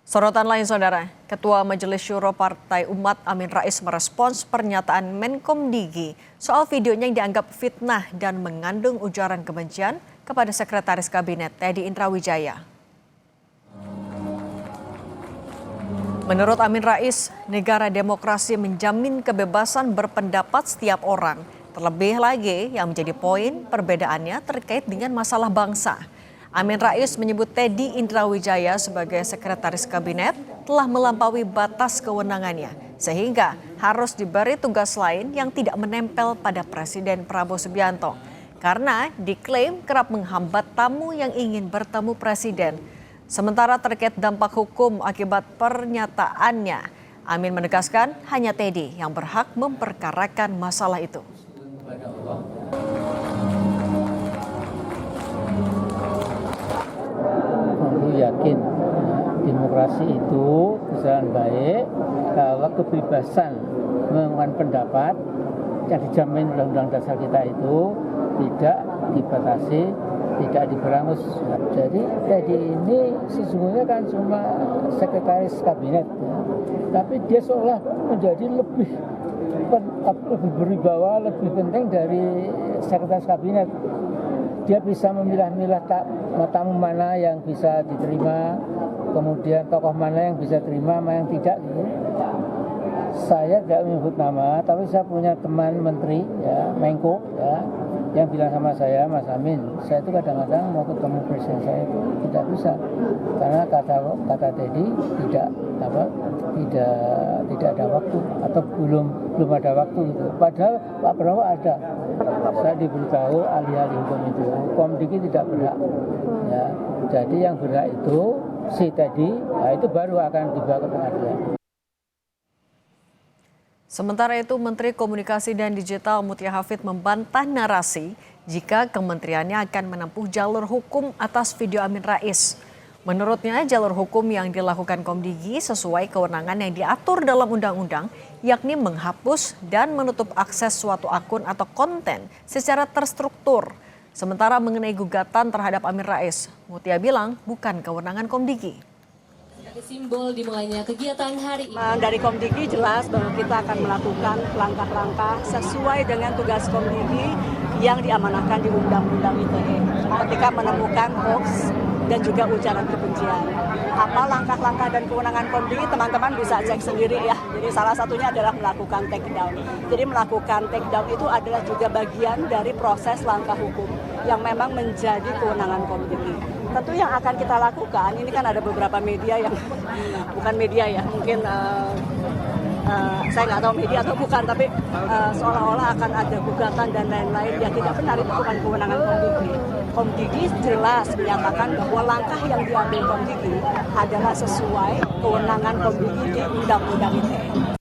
Sorotan lain, Saudara, Ketua Majelis Syuro Partai Umat Amin Rais merespons pernyataan Menkom Digi soal videonya yang dianggap fitnah dan mengandung ujaran kebencian kepada Sekretaris Kabinet Teddy Indrawijaya. Menurut Amin Rais, negara demokrasi menjamin kebebasan berpendapat setiap orang. Terlebih lagi yang menjadi poin perbedaannya terkait dengan masalah bangsa. Amin Rais menyebut Teddy Indrawijaya sebagai Sekretaris Kabinet telah melampaui batas kewenangannya, sehingga harus diberi tugas lain yang tidak menempel pada Presiden Prabowo Subianto. Karena diklaim kerap menghambat tamu yang ingin bertemu Presiden. Sementara terkait dampak hukum akibat pernyataannya, Amin menegaskan hanya Teddy yang berhak memperkarakan masalah itu. Yakin demokrasi itu berjalan baik kalau kebebasan mengungkapkan pendapat yang dijamin Undang-Undang Dasar kita itu tidak dibatasi, tidak diberangus. Jadi Teddy ini sesungguhnya kan cuma Sekretaris Kabinet, ya. Tapi dia seolah menjadi lebih berwibawa, lebih penting dari Sekretaris Kabinet. Dia bisa memilah-milah tamu mana yang bisa diterima, kemudian tokoh mana yang bisa terima, mana yang tidak. Gitu. Saya tidak menyebut nama, tapi saya punya teman menteri, ya, Menko, ya, yang bilang sama saya, Mas Amin, saya itu kadang-kadang mau ketemu presiden saya itu tidak bisa, karena kata Teddy tidak ada waktu atau belum ada waktu itu. Padahal Pak Prabowo ada. Saya diberitahu ahli-ahli hukum itu, Komdigi tidak berhak. Ya, jadi yang berhak itu si Teddy, nah itu baru akan dibawa ke pengadilan. Sementara itu, Menteri Komunikasi dan Digital Mutia Hafid membantah narasi jika kementeriannya akan menempuh jalur hukum atas video Amin Rais. Menurutnya, jalur hukum yang dilakukan Komdigi sesuai kewenangan yang diatur dalam undang-undang, yakni menghapus dan menutup akses suatu akun atau konten secara terstruktur. Sementara mengenai gugatan terhadap Amin Rais, Mutia bilang bukan kewenangan Komdigi. Simbol dimulainya kegiatan hari ini. Dari Komdigi jelas bahwa kita akan melakukan langkah-langkah sesuai dengan tugas Komdigi yang diamanahkan di Undang-Undang ITE ketika menemukan hoax dan juga ujaran kebencian. Apa langkah-langkah dan kewenangan Komdigi, teman-teman bisa cek sendiri ya. Jadi salah satunya adalah melakukan take down. Jadi melakukan take down itu adalah juga bagian dari proses langkah hukum yang memang menjadi kewenangan Komdigi. Tentu yang akan kita lakukan, ini kan ada beberapa media yang bukan media ya, mungkin saya nggak tahu media atau bukan, tapi seolah-olah akan ada gugatan dan lain-lain yang tidak benar, itu bukan kewenangan Komdigi. Komdigi jelas menyatakan bahwa langkah yang diambil Komdigi adalah sesuai kewenangan Komdigi di Undang-Undang ITE.